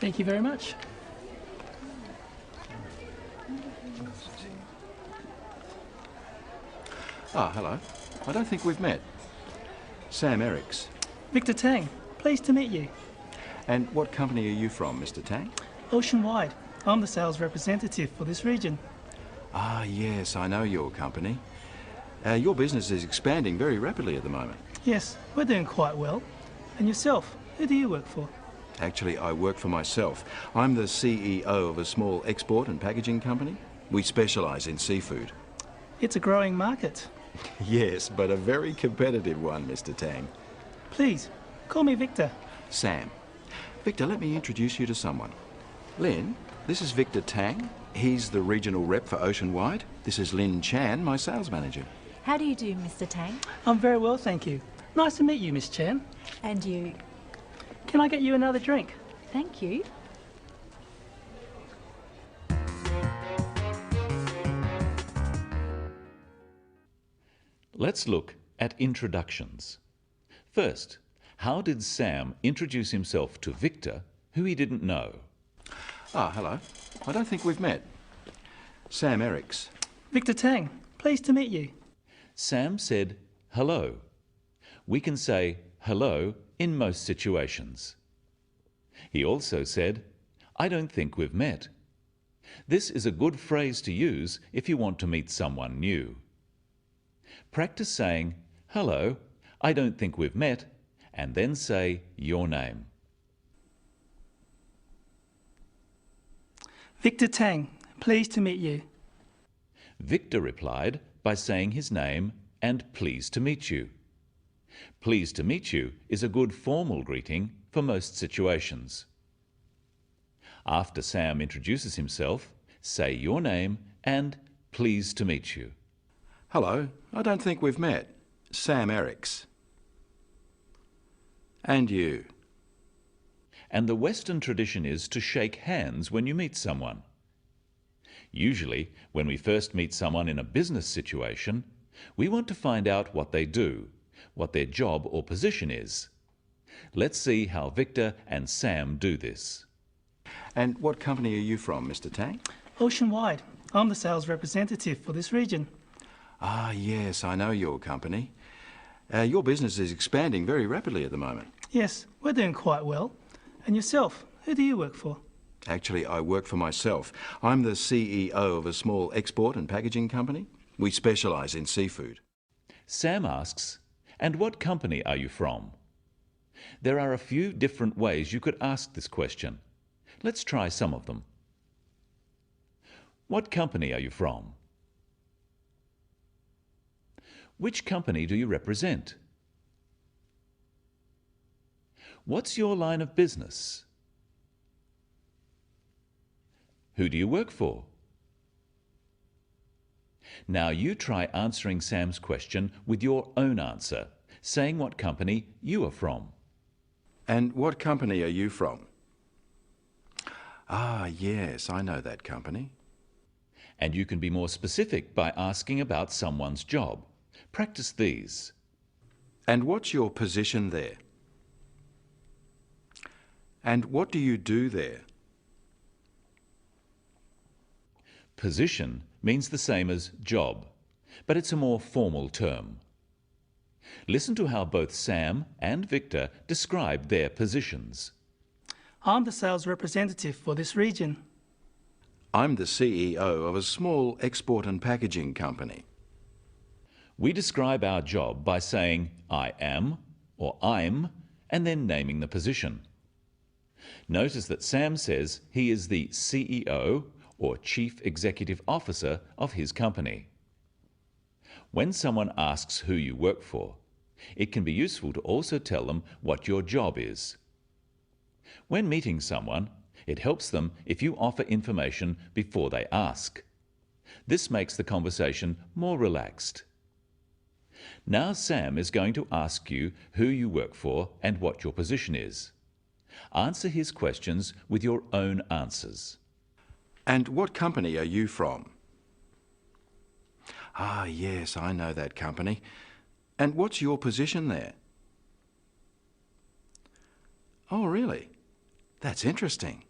Thank you very much. Ah, hello. I don't think we've met. Sam Ericks. Victor Tang, pleased to meet you. And what company are you from, Mr. Tang? Oceanwide. I'm the sales representative for this region. Ah, yes, I know your company. Your business is expanding very rapidly at the moment. Yes, we're doing quite well. And yourself, who do you work for? Actually, I work for myself. I'm the CEO of a small export and packaging company. We specialise in seafood. It's a growing market. Yes, but a very competitive one, Mr. Tang. Please, call me Victor. Sam. Victor, let me introduce you to someone. Lynn, this is Victor Tang. He's the regional rep for Oceanwide. This is Lynn Chan, my sales manager. How do you do, Mr. Tang? I'm very well, thank you. Nice to meet you, Miss Chan. And you? Can I get you another drink? Thank you. Let's look at introductions. First, how did Sam introduce himself to Victor, who he didn't know? Ah, hello. I don't think we've met. Sam Ericks. Victor Tang, pleased to meet you. Sam said, hello. We can say hello in most situations. He also said, I don't think we've met. This is a good phrase to use if you want to meet someone new. Practice saying, hello, I don't think we've met, and then say your name. Victor Tang, pleased to meet you. Victor replied by saying his name and pleased to meet you. Pleased to meet you is a good formal greeting for most situations. After Sam introduces himself, say your name and pleased to meet you. Hello, I don't think we've met. Sam Ericks. And you? And the Western tradition is to shake hands when you meet someone. Usually, when we first meet someone in a business situation, we want to find out what they do, what their job or position is. Let's see how Victor and Sam do this. And what company are you from, Mr. Tang? Oceanwide. I'm the sales representative for this region. Ah, yes, I know your company. Your business is expanding very rapidly at the moment. Yes, we're doing quite well. And yourself, who do you work for? Actually, I work for myself. I'm the CEO of a small export and packaging company. We specialise in seafood. Sam asks, and what company are you from? There are a few different ways you could ask this question. Let's try some of them. What company are you from? Which company do you represent? What's your line of business? Who do you work for? Now you try answering Sam's question with your own answer, saying what company you are from. And what company are you from? Ah, yes, I know that company. And you can be more specific by asking about someone's job. Practice these. And what's your position there? And what do you do there? Position means the same as job, but it's a more formal term. Listen to how both Sam and Victor describe their positions. I'm the sales representative for this region. I'm the CEO of a small export and packaging company. We describe our job by saying I am or I'm and then naming the position. Notice that Sam says he is the CEO or Chief Executive Officer of his company. When someone asks who you work for, it can be useful to also tell them what your job is. When meeting someone, it helps them if you offer information before they ask. This makes the conversation more relaxed. Now Sam is going to ask you who you work for and what your position is. Answer his questions with your own answers. And what company are you from? Ah, yes, I know that company. And what's your position there? Oh, really? That's interesting.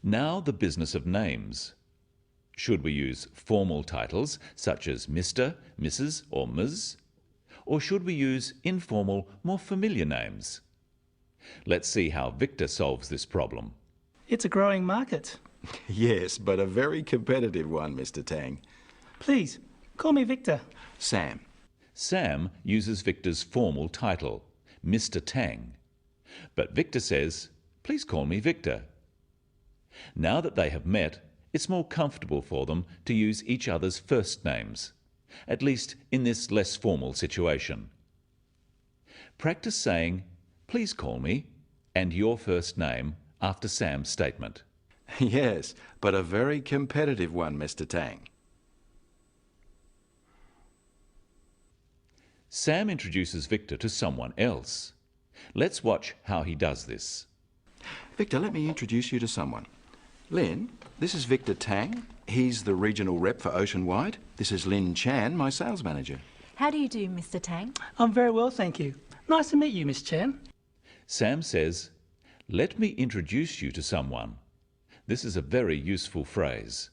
Now the business of names. Should we use formal titles such as Mr., Mrs. or Ms? Or should we use informal, more familiar names? Let's see how Victor solves this problem. It's a growing market. Yes, but a very competitive one, Mr. Tang. Please, call me Victor. Sam. Sam uses Victor's formal title, Mr. Tang. But Victor says, "Please call me Victor." Now that they have met, it's more comfortable for them to use each other's first names, at least in this less formal situation. Practice saying, "Please call me," and your first name after Sam's statement. Yes, but a very competitive one, Mr. Tang. Sam introduces Victor to someone else. Let's watch how he does this. Victor, let me introduce you to someone. Lin, this is Victor Tang. He's the regional rep for Oceanwide. This is Lin Chan, my sales manager. How do you do, Mr. Tang? I'm very well, thank you. Nice to meet you, Miss Chan. Sam says, "Let me introduce you to someone." This is a very useful phrase.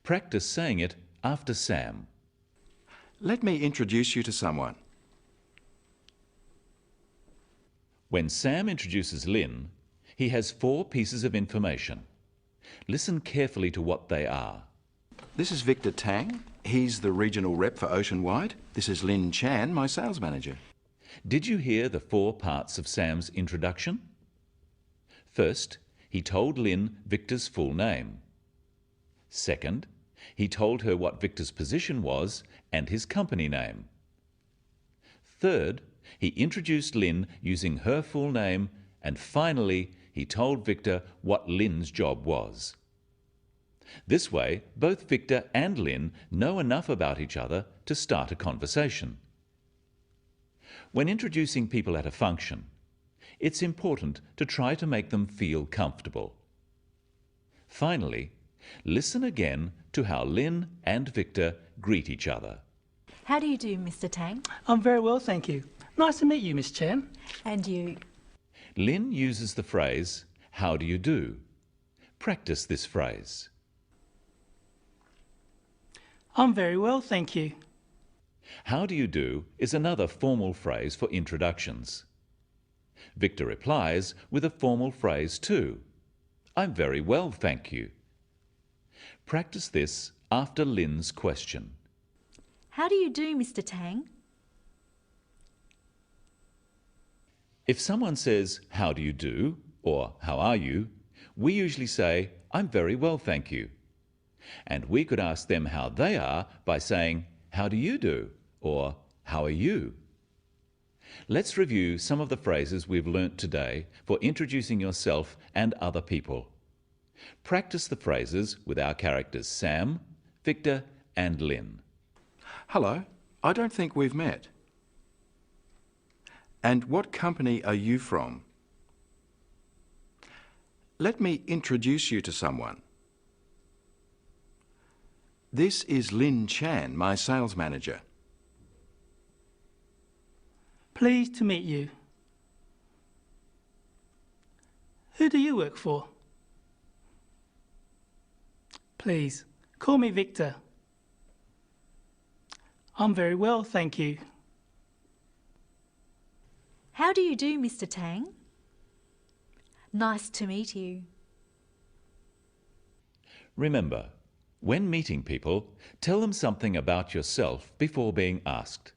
Practice saying it after Sam. Let me introduce you to someone. When Sam introduces Lin, he has 4 pieces of information. Listen carefully to what they are. This is Victor Tang. He's the regional rep for Oceanwide. This is Lin Chan, my sales manager. Did you hear the 4 parts of Sam's introduction? First, he told Lin Victor's full name. Second, he told her what Victor's position was and his company name. Third, he introduced Lin using her full name, and finally, he told Victor what Lin's job was. This way, both Victor and Lin know enough about each other to start a conversation. When introducing people at a function, it's important to try to make them feel comfortable. Finally, listen again to how Lin and Victor greet each other. How do you do, Mr. Tang? I'm very well, thank you. Nice to meet you, Miss Chan. And you? Lin uses the phrase, "How do you do?" Practice this phrase. I'm very well, thank you. How do you do is another formal phrase for introductions. Victor replies with a formal phrase too. "I'm very well, thank you." Practice this after Lin's question. How do you do, Mr. Tang? If someone says, "How do you do?" or "How are you?" we usually say, "I'm very well, thank you." And we could ask them how they are by saying, "How do you do?" or "How are you?" Let's review some of the phrases we've learnt today for introducing yourself and other people. Practice the phrases with our characters Sam, Victor and Lin. Hello, I don't think we've met. And what company are you from? Let me introduce you to someone. This is Lin Chan, my sales manager. Pleased to meet you. Who do you work for? Please, call me Victor. I'm very well, thank you. How do you do, Mr. Tang? Nice to meet you. Remember, when meeting people, tell them something about yourself before being asked.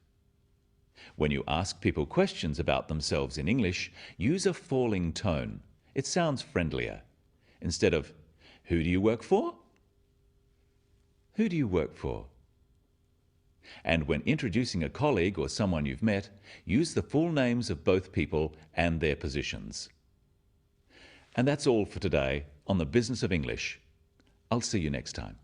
When you ask people questions about themselves in English, use a falling tone. It sounds friendlier. Instead of, "Who do you work for?" Who do you work for? And when introducing a colleague or someone you've met, use the full names of both people and their positions. And that's all for today on The Business of English. I'll see you next time.